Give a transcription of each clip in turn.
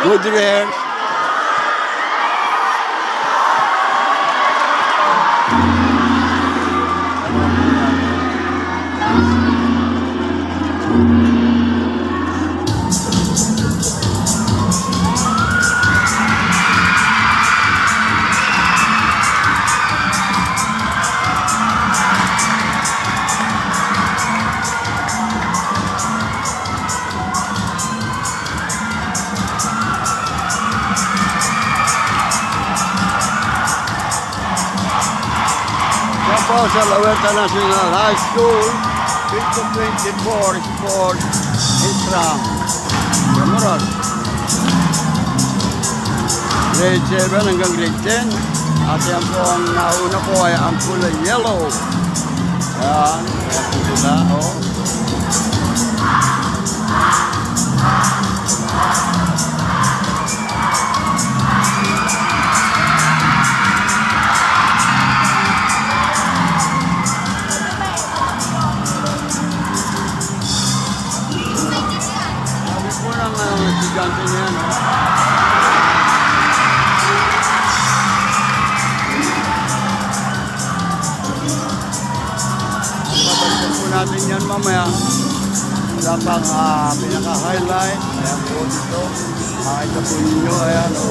Good rehearse. Po sa Lawerta National High School, 2024 Sport Intram. Kamurat. Grade 7 hanggang grade 10. At yan po ang nauna po ay ang kulay yellow. Yan. Yan po sila. Oh. Estudyante niya, no? Babalikan po natin yan mamaya. Wala pang pinaka-highlight. Ayan po dito. Makita po ninyo. Ayan, o.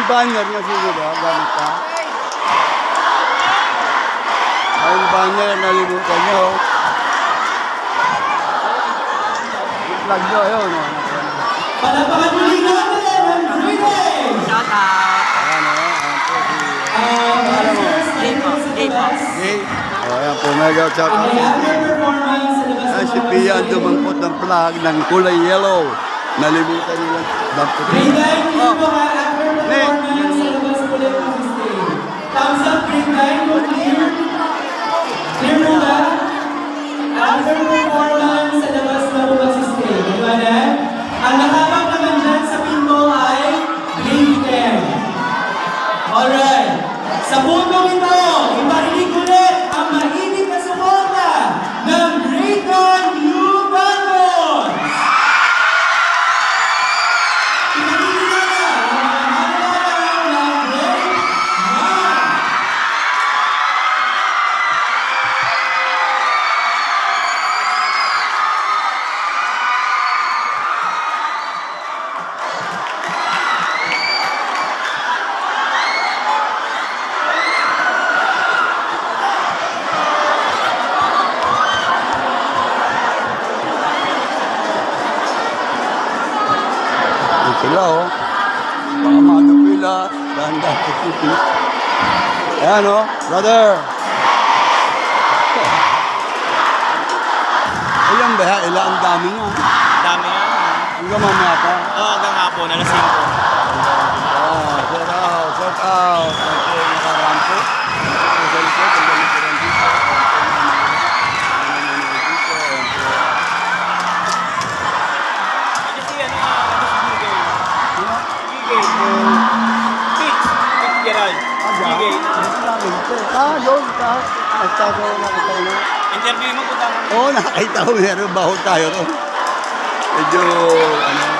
banner niya siguro, gamit ka. Ay, yung banner, nalimutan niyo. Yung flag niyo, ayun. Palapakan mo rin natin! Shout out! Ayan o, ayan po si... Alam mo? Gay po. Okay? O, ayan po, mega shout out. Okay, after performance sa labas Ay, ng si Pia ang dumangkot ng flag ng kulay yellow. Nalimutan nila dampot. Green line, Oh, clear po ha. After performance sa labas po ng stage. Thumbs up, green line, po clear. Clear po ba? After performance sa labas na po sa stage. Diba na? Ang nakabang naman dyan sa pinball ay green pen. Alright. Sa pundong ito, iparinig ulit ang mainit na suporta ng Grayton Blue Bangos. Iparinig nila ang mahalaga ng Grade 1. Ito sila, oh. Baka magapila. Dahan-dahan po puti. Ayan, oh. Brother. Ayan ba, ha? Ilan ang dami nga. Dami yan. Hanggang mamaya pa. Oo, hanggang hapon, alas 5. Oh, shout out, shout out. Ito yung nakarampo. Ito sa likod, ang galing ko rin dito. Kasi Pitch. Gerald. Gigay. Yun. Nagtago na kita na. Interview mo po tayo. Oo, nakakita ko meron. Bahol tayo ron. Medyo,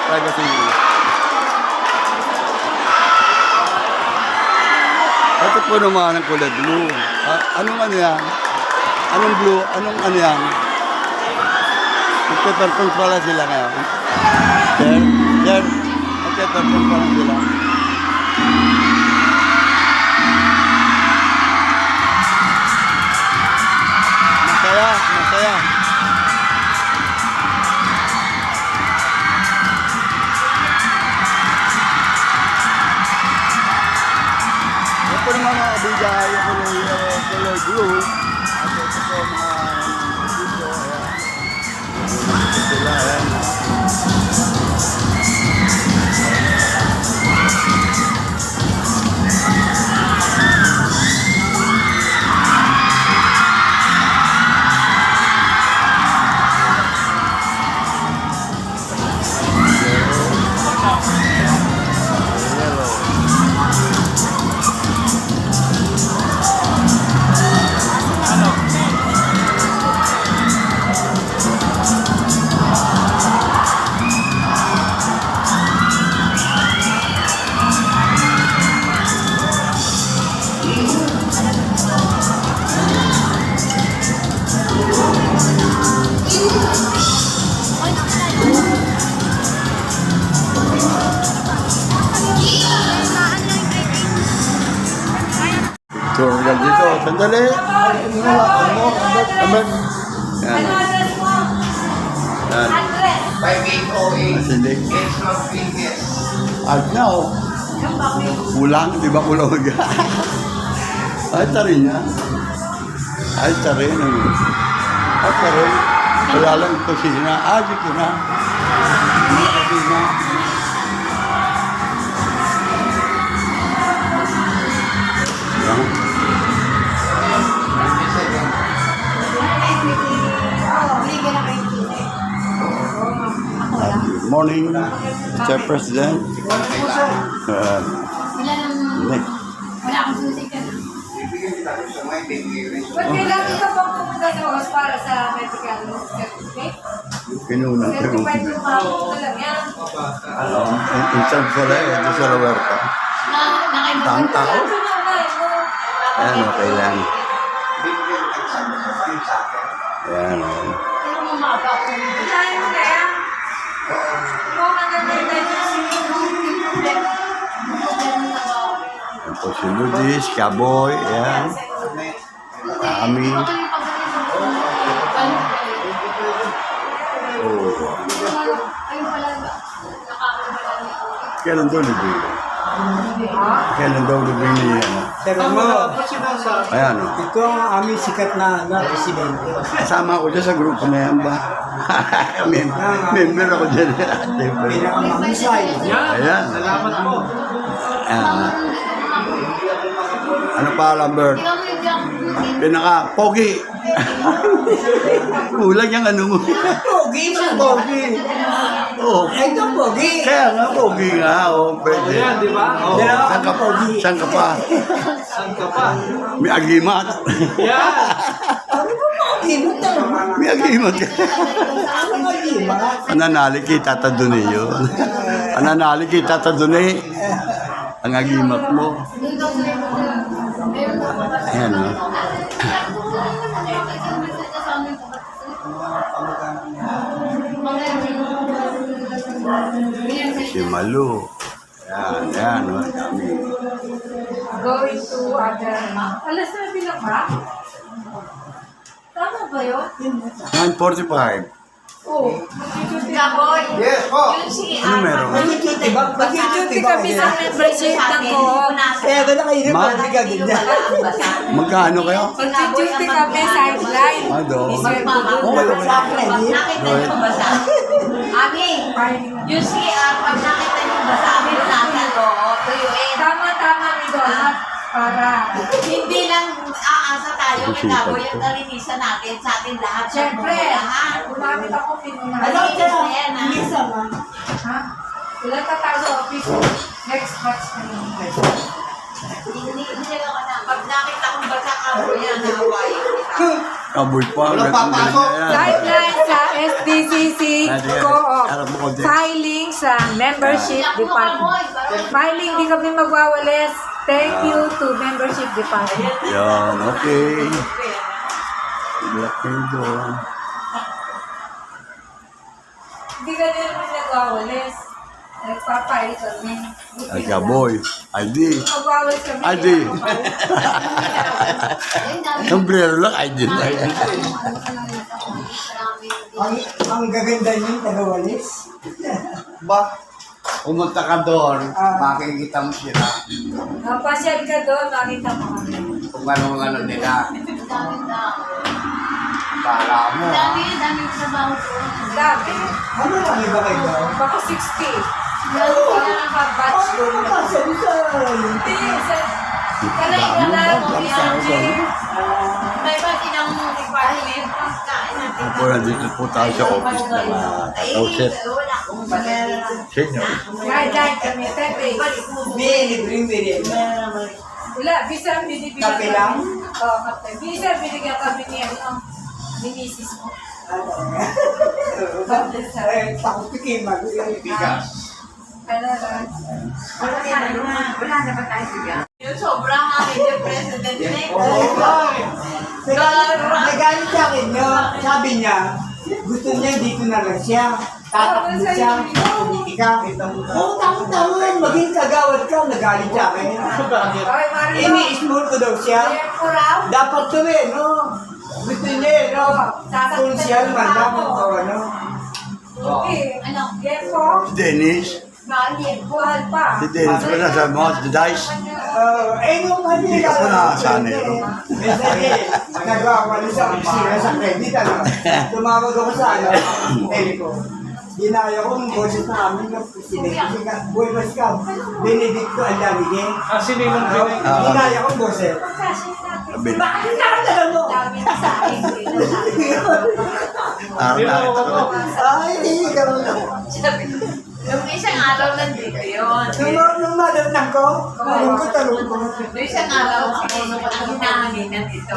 privacy. Ito po naman ang kulay blue. Anong ano yan? Anong blue? Anong ano yan? Magpe-perform pala sila ngayon. Sir, magpe-perform pala sila. Masaya. Ito po naman mga kabigay, kulay blue. At ito po mga dito, ayan. Ito sila, ayan. So, hanggang dito. Sandali. Ambag. Yan. Yan. 5808. Sindi. It's not weakness. At now, kulang. Di ba kulang? Ay, tarin niya. Ay, tarin. Ay, tarin. Wala lang kusina. Ah, dito na. Kusina. Yan. Good morning, Mr. President. Next. Wala akong susi ka na. Bibigyan kita sa mga bibigyan. Ba't kailangan ka pang pumunta sa OWAS para sa medical certificate? Pinunan ko. Certified yung mga lang yan. In charge pala eh, ito sa Roberta. Taong tao. Ayan, okay lang. Bibigyan kita sa mga sa akin. Ayan, okay. Pero mamaga ako. Kaya mo kaya? Kung maganda yung yung problema. Yan po si Ludis, Kaboy, ayan. Kami. Oh. Ayun pala, nakakabala niya. Kailan daw libing? Kailan daw libing niya? Pero mo, Ayan, oh. ito ang aming sikat na presidente. Kasama ako dyan sa grupo na yan ba? Member ako dyan. Siyempre. Pinakamahusay. Ayan. Salamat po. Ayan. Ano pa, Lambert? Pinaka-pogi. Kulang yung ano mo. Pogi sa pogi. Oo. Ito pogi. Kaya nga, pogi nga. Oo, pwede. Yan, di ba? Oh. Saan ka pa? Saan ka pa? Saan ka pa? May agimat. Yan. May agimat ka. Ananali kay Tata Dune yun. Ananali kay Tata Dune. Ang agimat mo. Ayan, no? Si Malu. Ayan, ayan, no? Dami. Going to other... Alas na bilang ba? Tama ba yun? 9:45. Oo. Kaboy. Yes po. Yun si Ano meron? Mag-duty ba? Mag-duty kami sa membership ng co-op. Kaya ba na kayo Ma? rin ka ganyan? Magkano kayo? Mag-duty kami sideline. Ah, doon. Okay, okay. Nakita niyo ba sa Ami, yung CR, pag nakita niyo ba sa amin natin, oo, tuyuin. Tama-tama ni Donat para Hindi lang aasa tayo, kinago yung kalinisan natin sa atin lahat. siyempre, Lahat. gumamit ako pinunahan. Malinis na yan, ha? Ha? Wala tatawag sa office. Next batch na yun. Hindi lang na. Pag nakita kong basa kabo yan, naway. Kaboy pa. Walang papasok. Sideline sa SDCC Co-op. Filing sa membership department. Filing, di kami magwawalis. Thank you to membership department. Yan, okay. Black kayo doon. Hindi ka din naman nagwawalis. Nagpapail kami. Ay, kaboy. ID. Magwawalis kami. ID. Sombrero lang, ID na. Ang gaganda niyo, tagawalis. Ba? Pumunta ka doon, makikita mo sila. Pasyal ka doon, makita mo kami. Kung ano nila. Kala mo, ha? Dami trabaho ko. Dami. Ano lang iba kayo? Baka 60. Lalo ko na nakabatch doon. Sabi sa... Hindi, kanay ka na, May pati ng department, kain natin. Ako nandito po tayo sa office ng Tauset Wala akong Senior. Guideline kami, 10 days. May libreng merienda. Wala, bisa binibigyan Kape lang? Oo, kape. Bisa binigyan kami ni ni misis mo. Takot pikin, Bigas. Ano lang. Wala na ba tayo siya? Yung sobrang amin yung president Nagalit sa akin yun. Sabi niya, gusto niya dito na lang siya. Tatakbo siya. Politika. Oo, tama-tama. Maging kagawad ka. Nagalit sa akin. Okay, Mario. Ini-small ko daw siya. Tempo raw. Dapat to eh, no? Gusto niya eh, no? Konsyal man dapat o ano. Okay. Ano? Tempo. Dennis. Buhal pa. Si Dennis pa na sa mga dice. Nung Hindi ka pa nakasanay, no? Minsan nagawa ko sa opisina sa credit, ano? Tumawag ako sa ano, telecom. Ginaya ko ng boses na amin ng presidente. Kasi nga, Buenos ka, Benedicto Aldalige. Sino yung pinag- Ginaya ko ng boses. Sabi, Bakit nakakala mo? Dami na sa akin. Ay, hindi ka mo. Yung isang araw nandito yun. Nung madatang ko, talong ko. Yung isang araw ako nung ang hinahanginan dito.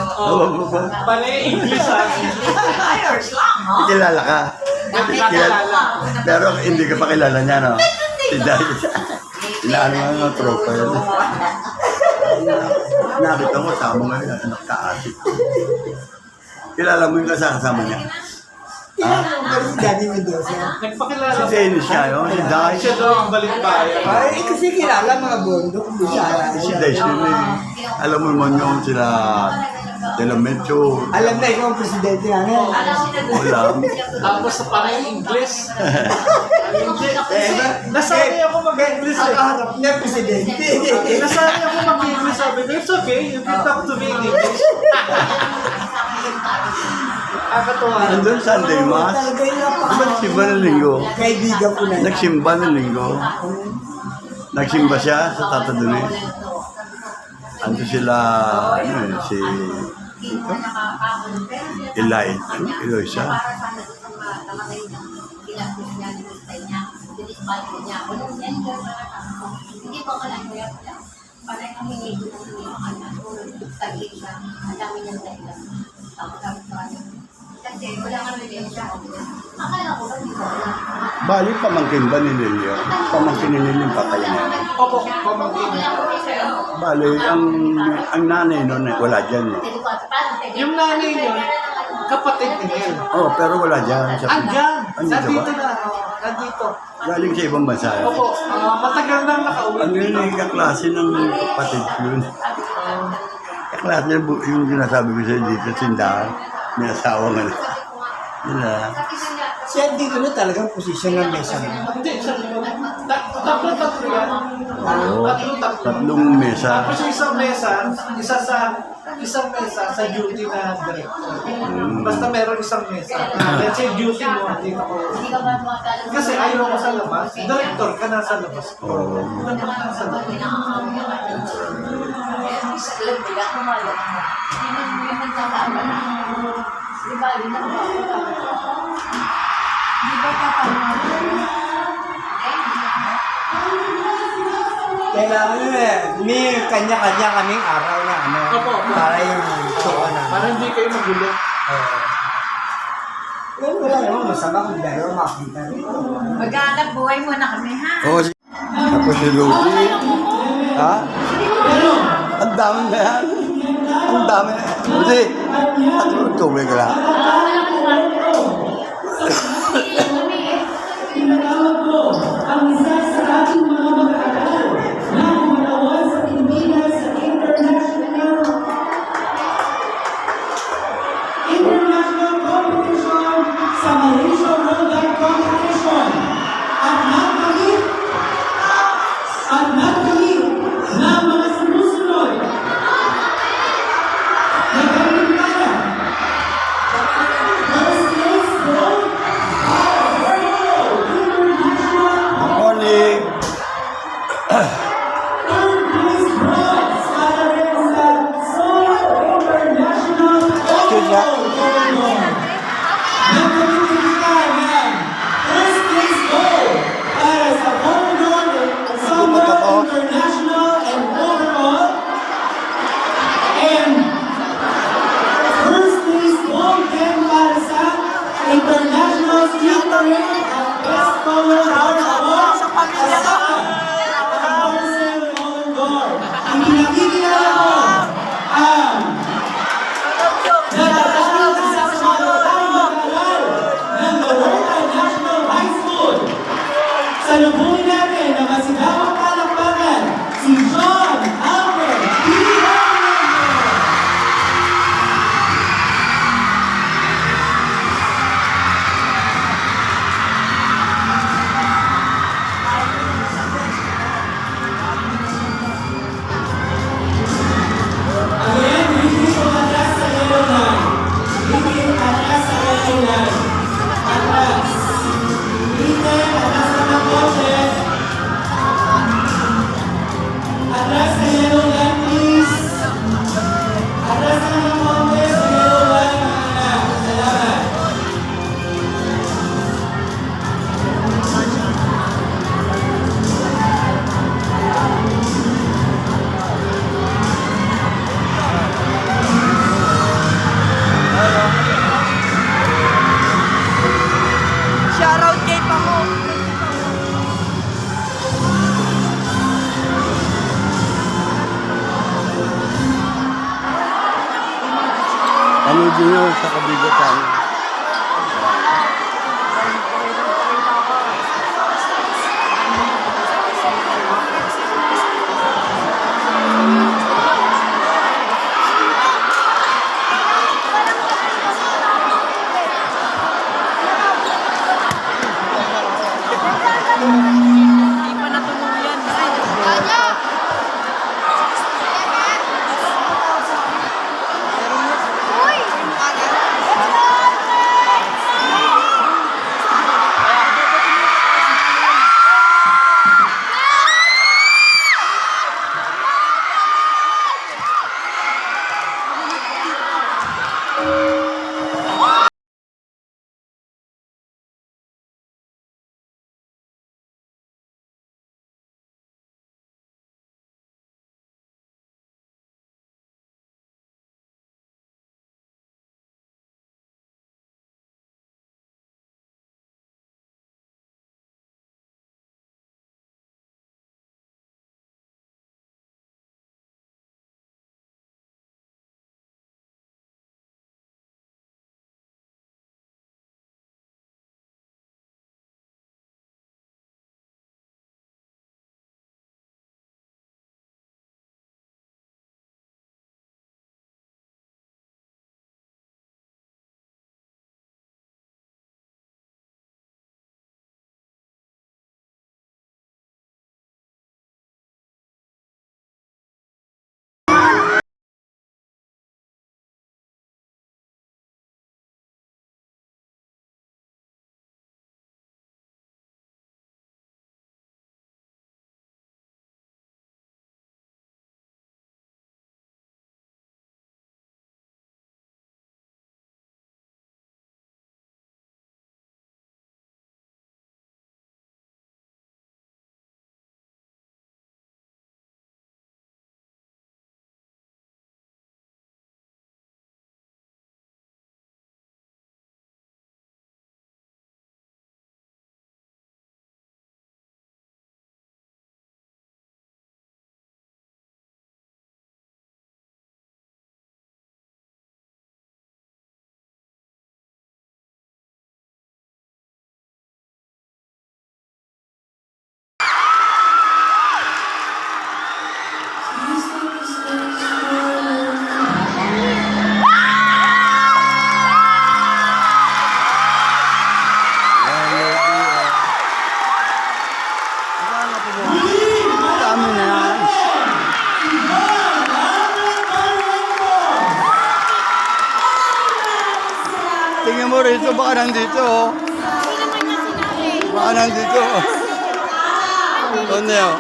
Panay English sa akin. Ayos lang, ha? kilala ka. Nakilala. Pero hindi ka pa kilala niya, no? Si Dice. Inaano nga ng tropa yun. Nakita mo, tama nga yun, anak ka-atik. Kilala mo yung kasama niya? Daddy Mendoza. Nagpakilala Si Dennis siya yun, si Dice. Siya daw ang balitbayan. Ay, kasi kilala mga bondok. Bisaya. Si Dice yun eh. Alam mo naman yung sila De la Metro. Alam na ikaw ang presidente namin. Wala. Tapos sa parang English. Nasanay ako mag-English Ang eh. kaharap niya, presidente. Nasanay ako mag-English. Sabi ko, it's okay. You can talk to me in English. Nakakatuwa. Nandun Sunday Mass. Talaga yun ang Nagsimba ng linggo. kaibigan ko na. Nagsimba ng linggo. Nagsimba siya sa Tata Dunes. Ando sila, si Eloisa. Hindi ko alam kaya parang ang hinihingi ko sa mga taglit siya, ang dami niyang dahilan. Tapos kasi wala nga rin siya. Akala ko ba hindi ko alam. Bali, pamangkin ba ni Lilio? Pamangkin ni Lilio yung patay niya. Opo, pamangkin. Bali, ang nanay nun, wala dyan. Yung nanay niyo, kapatid ni Nel. Oh, pero wala dyan. Andyan! Andito Nandito ba? na. Nandito. Galing sa ibang bansa. Opo, matagal nang nakauwi. Ano yun yung kaklase ng kapatid ko yun? Kaklase yung sinasabi ko sa'yo dito, sindahan. May asawa nga na. Yun na. Siya dito na talagang posisyon ng mesa. Hindi, tatlo yan. Oo. Tatlong mesa. Tapos yung isang mesa sa duty na director. Basta meron isang mesa. Let's say duty mo, dito ko. Kasi ayaw ko sa labas. Director ka nasa labas. Oo. Nasa labas. Kailangan nyo may kanya-kanya kaming araw na ano. Opo. Para yung tuwa na. Para hindi kayo magulo. Well, wala naman masama kung dalawa makita rin. Mag-aanap buhay muna kami, ha? Oo. Tapos si Lucy. Ha? Ang dami na yan. Ang dami. Lucy. At tubig ka lang. Ang isa sa ating mga mag-aaral na umanawan sa Pilipinas sa international competition sa Malaysia World Life Competition at nagkamit na mga sumusunod na ganitara. First place gold Good morning. third place bronze para rin sa Seoul International Excuse me. Nagkamitikan yan. First place gold para sa Homegrown Summer International and overall. And first place gold din para sa International Street Parade at Best Color Art Award sa Marcel Olengor. Ipinakikilala ko ang nag-aaral isa sa mga batang mag-aaral ng Loretta National High School. Salubungin natin ang masigawang palakpakan si John Albert P. Olengor. Again, greetings from Atras sa yellow line. Greeting Atras sa yellow line. Atras. Greeting Atras sa mga coaches. Atras sa yellow line, please. Atras sa mga coaches sa yellow line, mga anak. Salamat. Shoutout kay Pako. Ano din yun sa kabigatan? tingin mo rito, baka nandito. Oh. Baka nandito. Ano yun?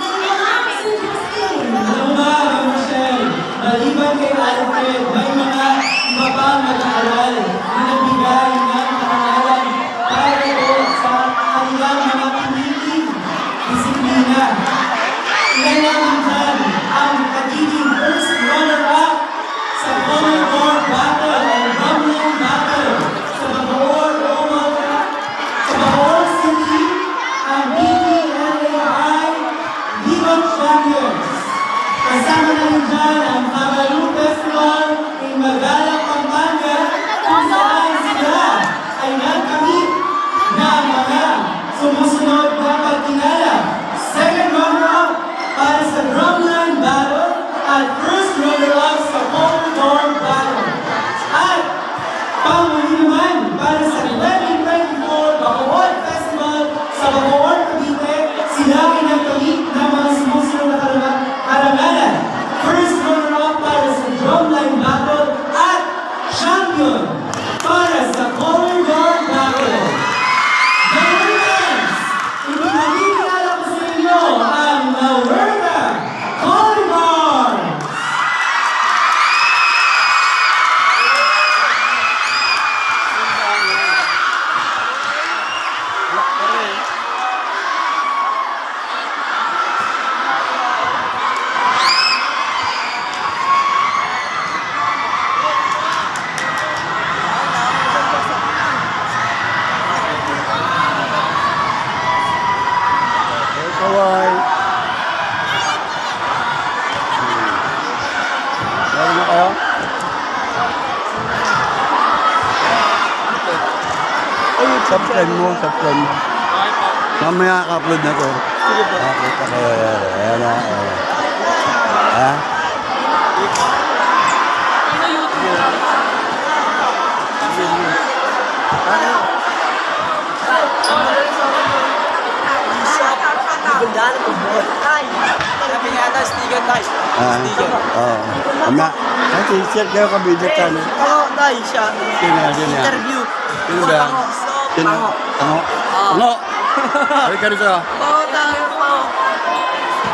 Maliban kay Alfred, may mga iba pang mag-aaral na nagbigay ng karangalan para po sa kanilang mga piniling disiplina. Ilan naman dyan ang nagiging first runner-up sa Common Core Battle and Drumline Battle sa Bacoor City, ang BTLAI Ligon Champions. Kasama na rin dyan ang Babalu Festival in Magalang, Pampanga, kung saan sila ay nagkamit na mga sumusunod na pagkinala. Second runner-up para sa Drumline Battle at first runner-up sa Common Core Battle. At panghuli naman para sa 2024 Bacoor Festival sa Bacoor, Cavite, sila ay nagkamit na mga sumusunod na karangalan. First runner-up para sa Drumline Battle at champion para sa Common Core Battle. Ganyan! Ipinakikilala ko sa inyo ang Lawerta Common Core! Kawai. Meron na kayo? Subscribe mo. Mamaya ka-upload na to. Sige po. Kita kayo. Ayan na. Ha? Sabi nga na, sticker tayo. Oo. Mamaya. Ay, t-shirt kayo ka-video channel. Oo, tayo siya. Sino yan? Interview. Sino ba yan? Sino? Tango? Tango? Halika rito. Oo, tayo. Tango?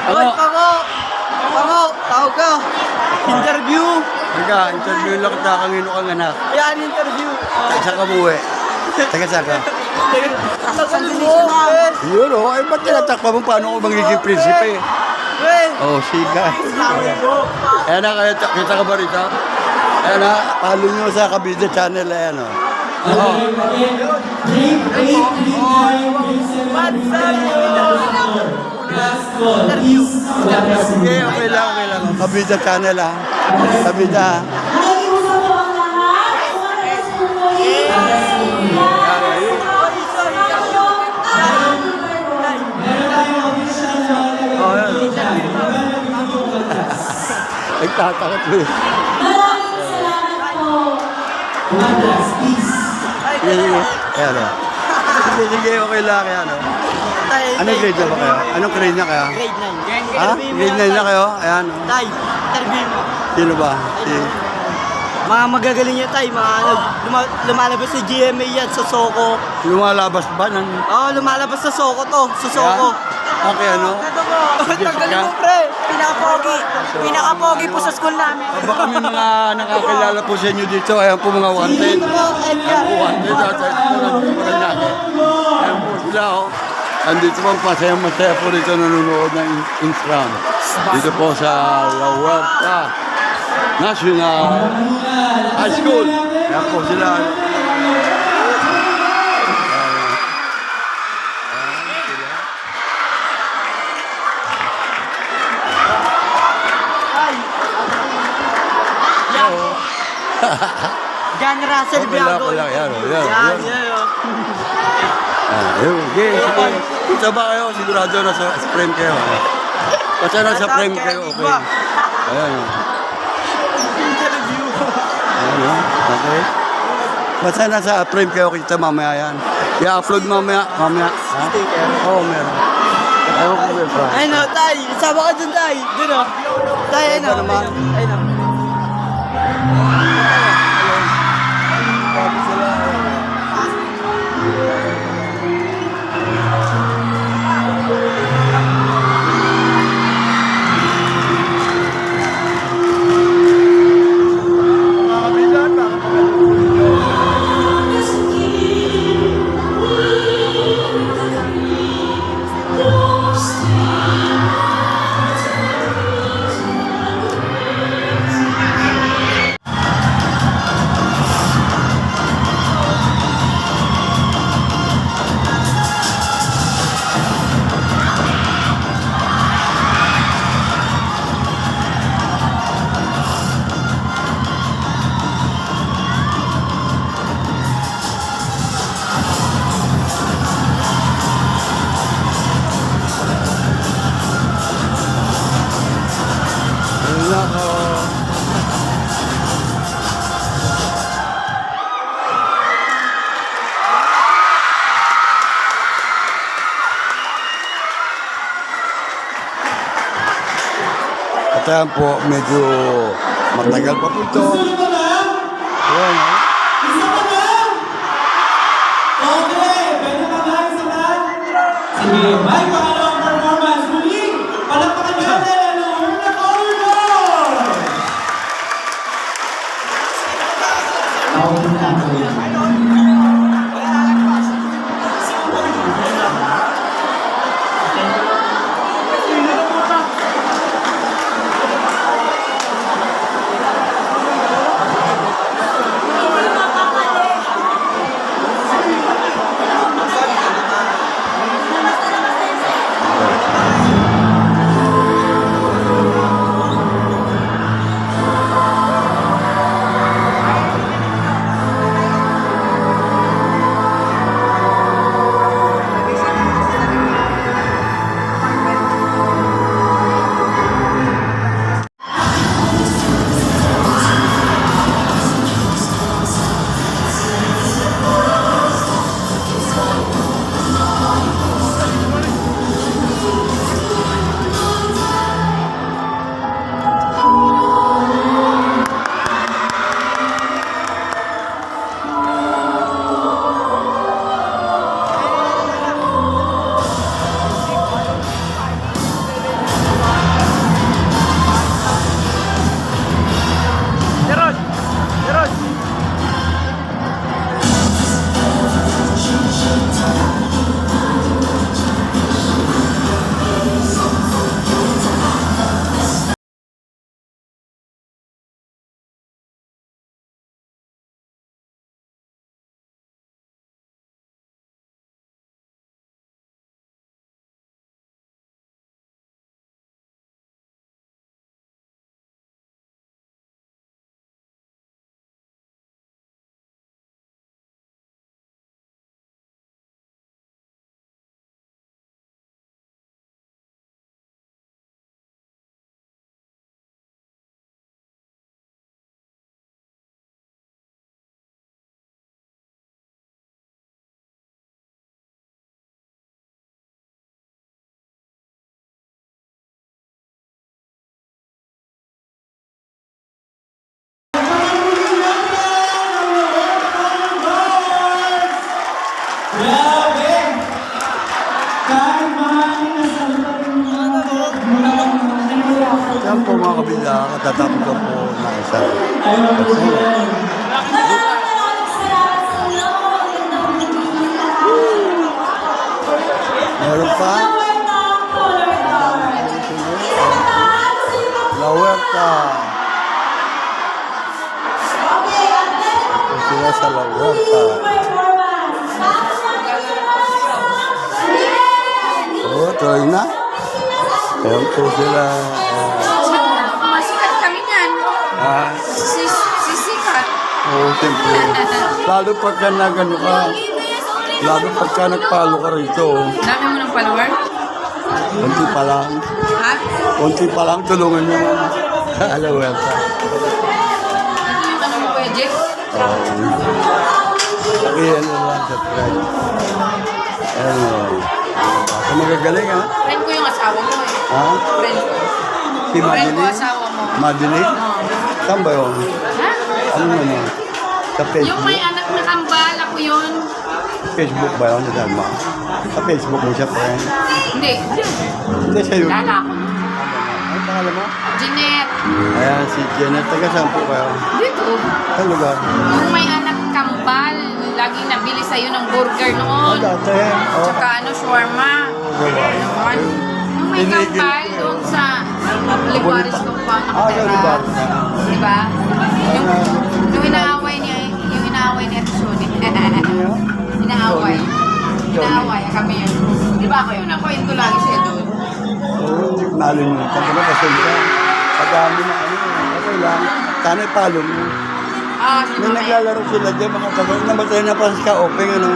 Oy, Pango, tawag ka. Interview. Halika, interview lang kita kangino kang anak. Yan, interview. Saan ka buwi? Taga saan ka? Sabi mo, Yun o, ay ba't tinatakpa mo paano ako magiging prinsipe? Well, Oh, siga. Ayan na, kita ka ba rito? Ayan na, follow nyo sa Kabida Channel, ayan o. Oh. Sige, okay lang. Kabida Channel ha. Kabida. Oh, yan. Nagtatakot mo eh. Sige. Ayan o. Sige, okay lang. Ayan o. Anong grade na ba kayo? Anong grade na kayo? grade 9. Ha? Grade 9 na kayo? Ayan o. Tay, interview mo. Sino ba? Si... Mga magagaling yan tay, mga lumalabas sa GMA yan, sa Soko. Lumalabas ba ng... Oo, lumalabas sa Soko to, sa Soko. Okay, ano? Tanggalin mo pre, pinaka-pogi po sa school namin. Baka may mga nakakilala po sa inyo dito. Ayan po mga wanted. Ayan po wanted. Ayan po sila, oh. Andito po, masaya po dito nanonood ng Instagram. Dito po sa Lawerta National High School. Ayan po sila. Jan Russell Biago. Yan, Yan, yan. yan. Ayun, sige. Kita ba kayo? Sigurado na sa frame kayo. Basta na sa frame kayo, okay. Ayan. Interview. Ayan, okay. Basta na sa frame kayo, kita mamaya yan. I-upload mamaya. Ha? Oo, meron. Ewan ko ba, Frank? Ayun o, tay. Sama ka dun, tay. Dun o. Tay, ayun o. Ano naman? Ayun o. Sabi sila, Ayan po, medyo matagal pa po ito. Gusto na ba? Ayan, ha? Isa pa ba? Okay, pwede pa ba? Isa pa? Sige, may pangalawang performance. Muli, palakpakan natin ang Lorna Corridor! Grabe! Kahit maraming nasalita rin Ayan po mga kabila, katatapos ko po na isa. ayaw ko yun. Meron pa? La Huerta. Ito sila sa La Huerta. Oh, tuloy na. Ayan po sila. Masikat kami niyan. Ah, Sisikat. oo, siyempre. Lalo pagka nagano ka. Lalo pagka nagpalo ka rito. Dami mo ng follower? Konti pa lang. Ha? Konti pa lang, tulungan nyo. La Huerta. Ito yung ano mo, Kuya Jake? Ayan na lang sa friend. Ayan o. Baka magagaling ha? Friend ko yung asawa mo eh. Ha? Friend ko. Si Friend ko Madeline? asawa mo. Madeline? Saan ba yun? Ha? Ano naman? Sa Yung Facebook? may anak na kambal, ako yun. Facebook ba yun? Saan ba? Sa Facebook mo siya, friend? Hindi. Hindi siya yun. Lala ako. Ano pangalan mo? Jeanette. Ayan, si Janet. Taga saan po kayo? Dito. Saan lugar? Yung may anak kambal, laging nabili sa'yo ng burger Ah, noon. dati. Oh, Tsaka ano, shawarma. gawa. Naman. Yung may Tinigil kambal ko. doon sa Libaris ko pa Ah, yung nakatira. lugar. Diba? Yung inaaway niya, yung inaaway niya ito Shuni. Inaaway. Inaaway kami yun. Diba ako yung nakwento lagi siya doon? Oo, hindi ko nalimutan. Ano, pasensya. Pagdami na ano. Okay lang. Sana ipalo mo. Ah, si Nung Mami. naglalaro sila dyan, mga tagal, namatay na pa si Ka-Openg, ano?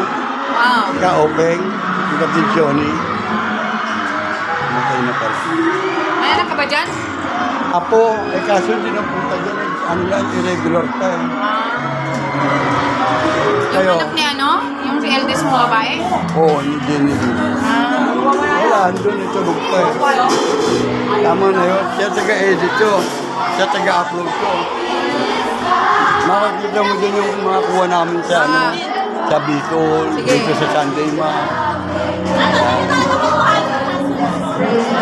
Wow. Ka-Openg, si Captain Johnny. Namatay na pala. May anak ka ba dyan? Apo, eh kaso hindi na punta dyan. Ano lang, irregular pa eh. Yung Kayo? anak ni ano? Yung si eldest mo babae? Oo, hindi. Ah. Wala, andun ito pa eh. Tama na yun. Siya taga-edit ko. Siya taga-upload ko. Makikita mo din yung mga kuha namin sa ano, sa Bicol, dito sa Sunday Ma.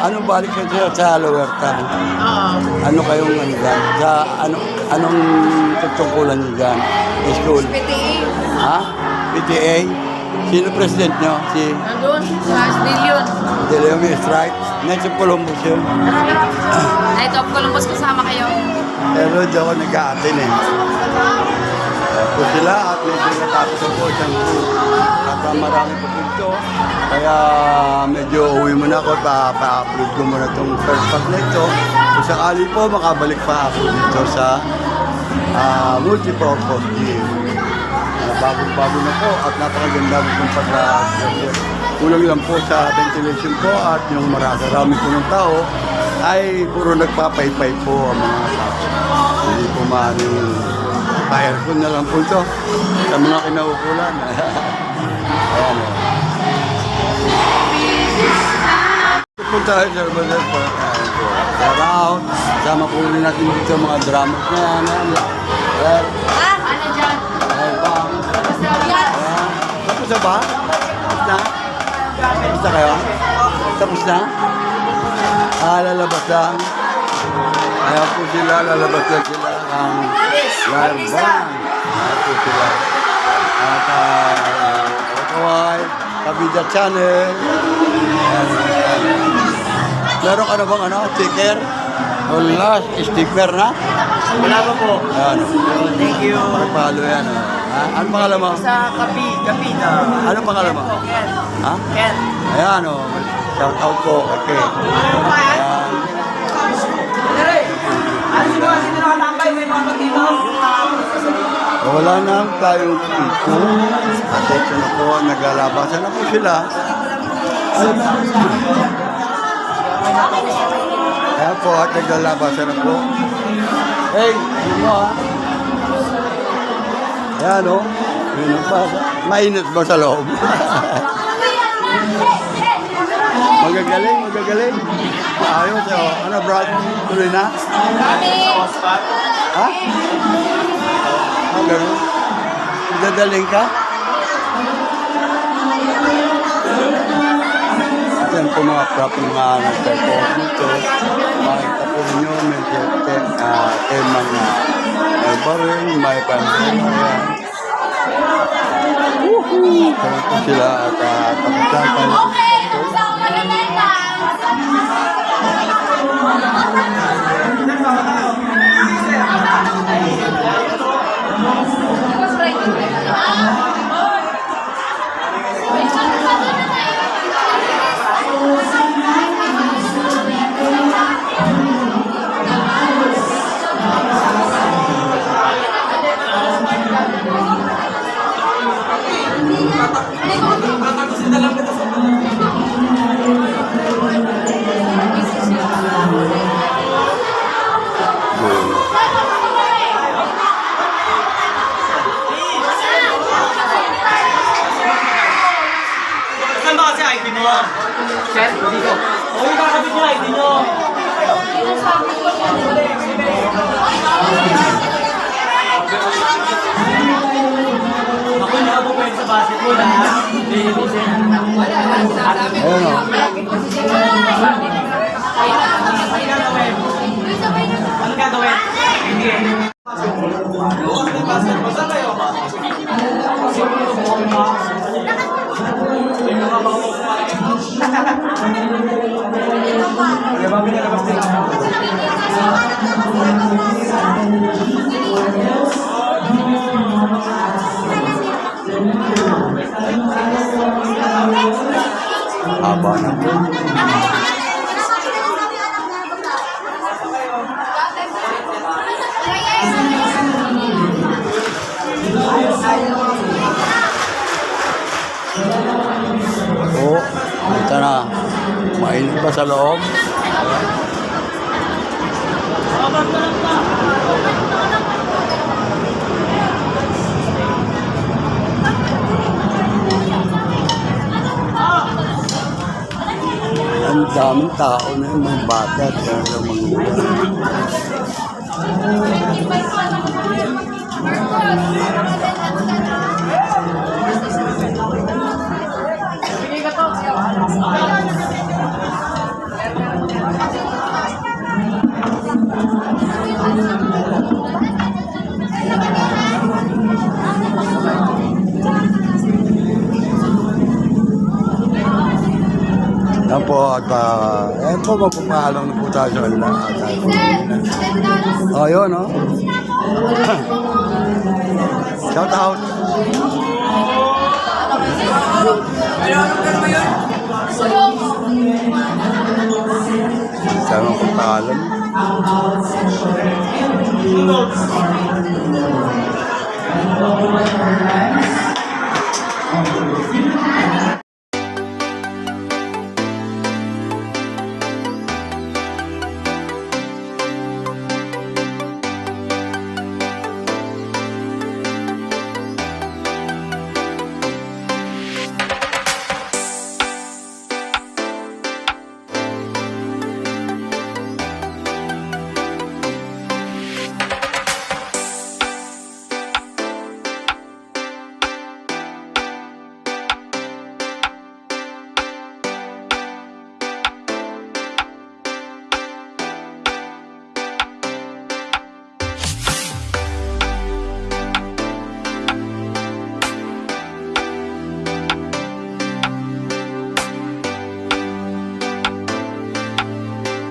Anong balik kayo sa Lowerta? Ano kayong ano dyan? Sa anong tutungkulan nyo dyan? School? PTA. Ha? PTA? Sino president nyo? Si Nandun, sa Asdilion. De Leon Strike? Next Columbus yun. Ito, Columbus kasama kayo. Pero di ako nag-a-attend eh. Po sila at medyo natapos ako isang at marami po dito. Kaya medyo uwi muna ako at pa-upload ko muna itong first part na ito. Kung sakali po, makabalik pa ako dito sa multipurpose gym. Bagong-bago na po at napakaganda po ng pagka-service. Kulang lang po sa ventilation po at yung marami po ng tao ay puro nagpapaypay po ang mga tao. Hindi po maaaring pa-aircon na lang po ito sa mga kinaukulan. Ayan o. Punta tayo sa Urban po. Around. Sama po rin natin dito mga dramas na yan. Ayan. Ano dyan? Ayan pa. Ayan. Tapos na ba? Tapos na? Tapos na kayo? Tapos na? Lalabas lang. Ayan po sila, lalabas lang sila ang live band. Ayan po sila. At Kawai, Kabida Channel. Ayan. Meron ka na bang ano, sticker? Wala, sticker na? Wala pa po. Ayan. Thank you. Pagpalo yan. Ano pangalan mo? Sa Kapita. Ano pangalan mo? Ken. Ha? Ken. Ayan o. Shout out po. Okay. Ayan. Sino nakatambay? May mga dito? Wala na tayong ito. At ito na po, naglalabasan na po sila. Ayan po, at naglalabasan na po. Hey, yun mo ha. Ayan o. Mainit ba sa loob? Magagaling, magagaling. Ayos o. Ano, Brad? Tuloy na? Ha? Ah, gano'n? Dadaling ka? At yan po mga prop mga nagtagpo dito. Makita po ninyo, may tema na may baril, may bandera. Kaya po sila at tapos-tapos. Saan ba kasi ID mo? Sir, dito. O, yung kakabit yung ID nyo. Ako yung nakabukwento sa basketball, ha? Ayun o. Ano gagawin? Haba na po. Oo, ito na. Mainit ba sa loob? daming tao na yun, mga bata at mga magulang. Yan po at yan po magpapaalam na po tayo sa kanila. Oh, yun, no? Shout out. Sana magpapaalam. Ang